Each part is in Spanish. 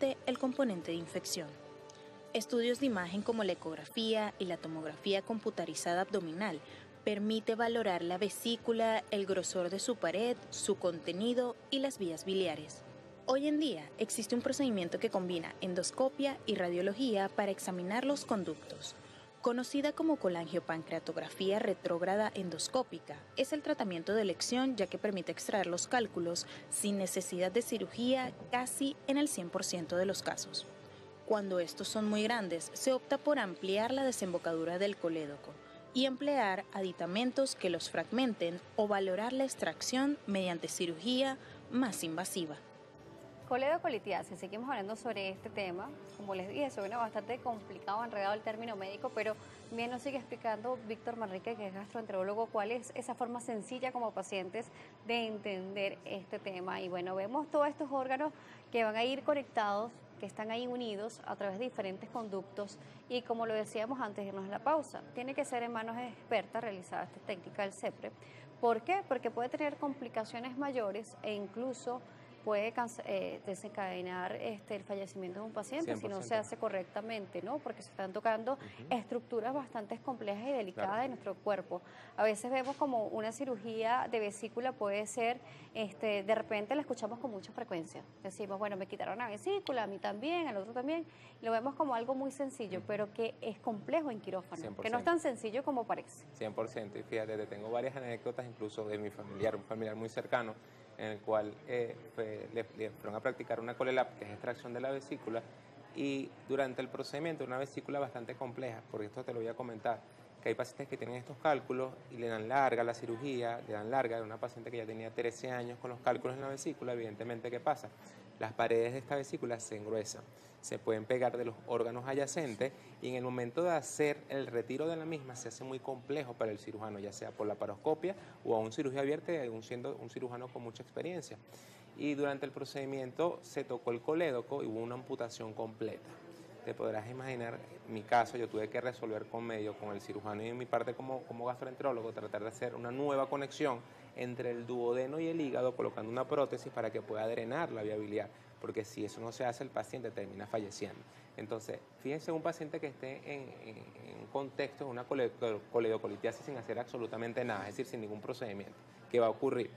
especialmente el componente de infección. Estudios de imagen como la ecografía y la tomografía computarizada abdominal permite valorar la vesícula, el grosor de su pared, su contenido y las vías biliares. Hoy en día existe un procedimiento que combina endoscopia y radiología para examinar los conductos. Conocida como colangiopancreatografía retrógrada endoscópica, es el tratamiento de elección ya que permite extraer los cálculos sin necesidad de cirugía casi en el 100% de los casos. Cuando estos son muy grandes, se opta por ampliar la desembocadura del colédoco y emplear aditamentos que los fragmenten o valorar la extracción mediante cirugía más invasiva. Coledocolitiasis, seguimos hablando sobre este tema. Como les dije, suena bastante complicado, enredado el término médico, pero bien nos sigue explicando Víctor Manrique, que es gastroenterólogo, cuál es esa forma sencilla como pacientes de entender este tema. Y bueno, vemos todos estos órganos que van a ir conectados, que están ahí unidos a través de diferentes conductos y como lo decíamos antes de irnos a la pausa, tiene que ser en manos expertas realizada esta técnica del CEPRE. ¿Por qué? Porque puede tener complicaciones mayores e incluso puede desencadenar el fallecimiento de un paciente si no se hace correctamente, ¿no? Porque se están tocando estructuras bastante complejas y delicadas de nuestro cuerpo. A veces vemos como una cirugía de vesícula puede ser, de repente la escuchamos con mucha frecuencia. Decimos, bueno, me quitaron la vesícula, a mí también, al otro también. Lo vemos como algo muy sencillo, pero que es complejo en quirófano, 100%. Que no es tan sencillo como parece. 100%, y fíjate, te tengo varias anécdotas incluso de mi familiar, un familiar muy cercano, en el cual le fueron a practicar una colelap, que es extracción de la vesícula, y durante el procedimiento, una vesícula bastante compleja, porque esto te lo voy a comentar, que hay pacientes que tienen estos cálculos y le dan larga la cirugía, le dan larga, de una paciente que ya tenía 13 años con los cálculos en la vesícula. Evidentemente, ¿qué pasa? Las paredes de esta vesícula se engruesan, se pueden pegar de los órganos adyacentes y en el momento de hacer el retiro de la misma se hace muy complejo para el cirujano, ya sea por la paroscopia o a un cirugía abierta, aún siendo un cirujano con mucha experiencia. Y durante el procedimiento se tocó el colédoco y hubo una amputación completa. Te podrás imaginar, en mi caso yo tuve que resolver con el cirujano y en mi parte como gastroenterólogo, tratar de hacer una nueva conexión entre el duodeno y el hígado, colocando una prótesis para que pueda drenar la vía biliar, porque si eso no se hace, el paciente termina falleciendo. Entonces, fíjense, un paciente que esté en un contexto de una coledocolitiasis sin hacer absolutamente nada, es decir, sin ningún procedimiento, ¿qué va a ocurrir?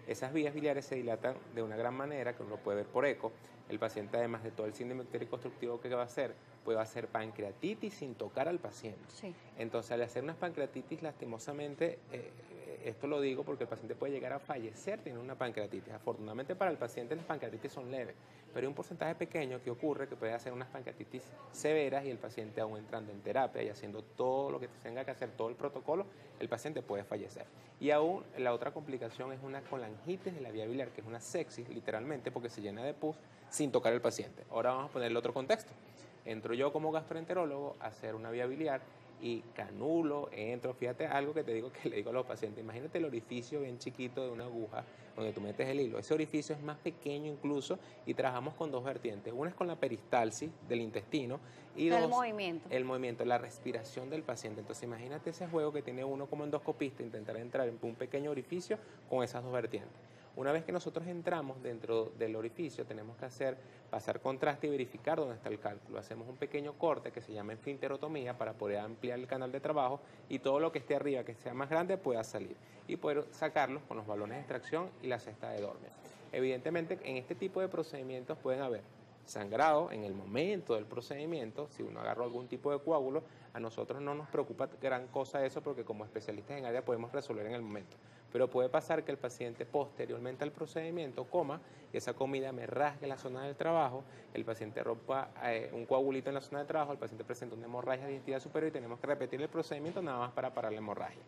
Esas vías biliares se dilatan de una gran manera, que uno lo puede ver por eco. El paciente, además de todo el síndrome ictérico obstructivo que va a hacer, puede hacer pancreatitis sin tocar al paciente. Sí. Entonces, al hacer unas pancreatitis, lastimosamente, esto lo digo porque el paciente puede llegar a fallecer teniendo una pancreatitis. Afortunadamente para el paciente las pancreatitis son leves, pero hay un porcentaje pequeño que ocurre que puede hacer unas pancreatitis severas y el paciente, aún entrando en terapia y haciendo todo lo que tenga que hacer, todo el protocolo, el paciente puede fallecer. Y aún la otra complicación es una colangitis de la vía biliar, que es una sepsis literalmente porque se llena de pus sin tocar al paciente. Ahora vamos a ponerle otro contexto. Entro yo como gastroenterólogo a hacer una vía biliar y canulo, entro, fíjate algo que te digo que le digo a los pacientes, imagínate el orificio bien chiquito de una aguja donde tú metes el hilo, ese orificio es más pequeño incluso y trabajamos con dos vertientes, una es con la peristalsis del intestino y dos, el movimiento, la respiración del paciente. Entonces imagínate ese juego que tiene uno como endoscopista, intentar entrar en un pequeño orificio con esas dos vertientes. Una vez que nosotros entramos dentro del orificio, tenemos que pasar contraste y verificar dónde está el cálculo. Hacemos un pequeño corte que se llama esfinterotomía para poder ampliar el canal de trabajo y todo lo que esté arriba, que sea más grande, pueda salir y poder sacarlos con los balones de extracción y la cesta de Dormer. Evidentemente, en este tipo de procedimientos pueden haber sangrado en el momento del procedimiento. Si uno agarró algún tipo de coágulo, a nosotros no nos preocupa gran cosa eso porque como especialistas en área podemos resolver en el momento. Pero puede pasar que el paciente posteriormente al procedimiento coma y esa comida me rasgue la zona del trabajo, el paciente rompa un coagulito en la zona del trabajo, el paciente presenta una hemorragia digestiva superior y tenemos que repetir el procedimiento nada más para parar la hemorragia.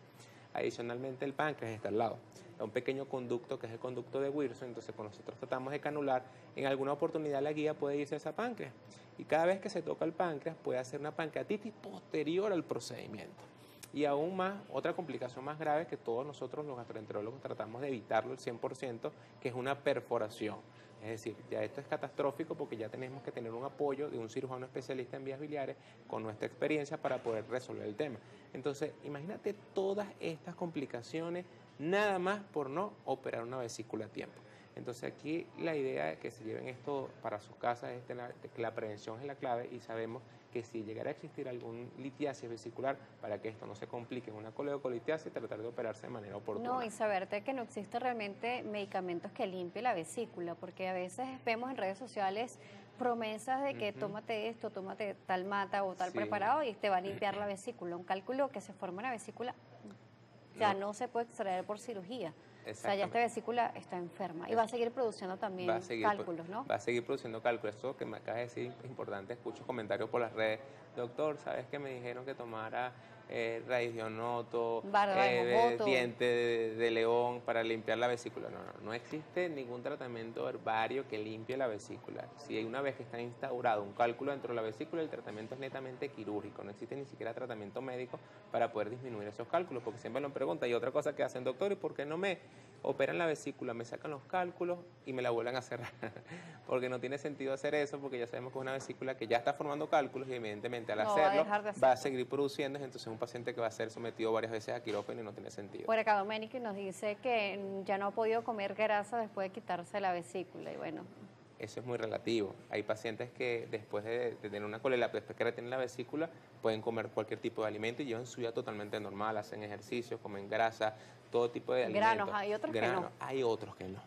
Adicionalmente, el páncreas está al lado. Es un pequeño conducto que es el conducto de Wilson, entonces cuando nosotros tratamos de canular, en alguna oportunidad la guía puede irse a esa páncreas. Y cada vez que se toca el páncreas puede hacer una pancreatitis posterior al procedimiento. Y aún más, otra complicación más grave que todos nosotros los gastroenterólogos tratamos de evitarlo al 100%, que es una perforación. Es decir, ya esto es catastrófico porque ya tenemos que tener un apoyo de un cirujano especialista en vías biliares con nuestra experiencia para poder resolver el tema. Entonces, imagínate todas estas complicaciones nada más por no operar una vesícula a tiempo. Entonces aquí la idea de que se lleven esto para sus casas es que la prevención es la clave y sabemos que si llegara a existir algún litiasis vesicular, para que esto no se complique en una coledocolitiasis, tratar de operarse de manera oportuna. No, y saberte que no existen realmente medicamentos que limpien la vesícula, porque a veces vemos en redes sociales promesas de que tómate esto, tómate tal mata o tal preparado y te va a limpiar la vesícula. Un cálculo que se forma en la vesícula ya no se puede extraer por cirugía. O sea, ya esta vesícula está enferma y va a seguir produciendo también cálculos, ¿no? Va a seguir produciendo cálculos. Eso que me acaba de decir es importante. Escucho comentarios por las redes. Doctor, ¿sabes que me dijeron que tomara raíz de onoto, diente de león para limpiar la vesícula? No existe ningún tratamiento herbario que limpie la vesícula. Si hay una vez que está instaurado un cálculo dentro de la vesícula, el tratamiento es netamente quirúrgico. No existe ni siquiera tratamiento médico para poder disminuir esos cálculos, porque siempre lo preguntan. Y otra cosa que hacen, doctor, ¿y por qué no me operan la vesícula, me sacan los cálculos y me la vuelven a cerrar? Porque no tiene sentido hacer eso, porque ya sabemos que es una vesícula que ya está formando cálculos y evidentemente al hacerlo va a seguir produciendo, entonces es un paciente que va a ser sometido varias veces a quirófano y no tiene sentido. Por acá Doménico nos dice que ya no ha podido comer grasa después de quitarse la vesícula y bueno. Eso es muy relativo. Hay pacientes que después de tener una colelapsia, después que retienen la vesícula, pueden comer cualquier tipo de alimento y llevan su vida totalmente normal, hacen ejercicio, comen grasa, todo tipo de alimentos. Granos, hay otros que no. Hay otros que no.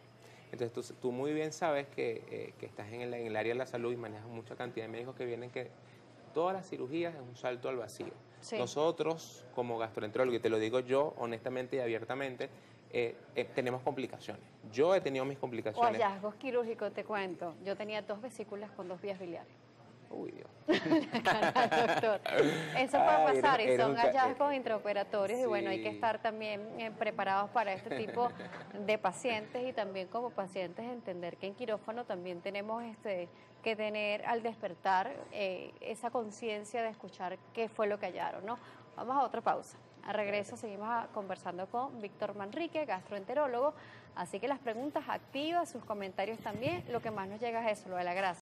Entonces tú muy bien sabes que estás en el área de la salud y manejas mucha cantidad de médicos que vienen que todas las cirugías es un salto al vacío. Sí. Nosotros, como gastroenterólogo, y te lo digo yo honestamente y abiertamente, tenemos complicaciones. Yo he tenido mis complicaciones. O hallazgos quirúrgicos, te cuento. Yo tenía 2 vesículas con 2 vías biliares. Uy, Dios. Doctor. Eso puede pasar y son hallazgos intraoperatorios y bueno, hay que estar también preparados para este tipo de pacientes y también como pacientes entender que en quirófano también tenemos que tener al despertar esa conciencia de escuchar qué fue lo que hallaron, ¿no? Vamos a otra pausa. A regreso seguimos conversando con Víctor Manrique, gastroenterólogo. Así que las preguntas activas, sus comentarios también. Lo que más nos llega es eso, lo de la grasa.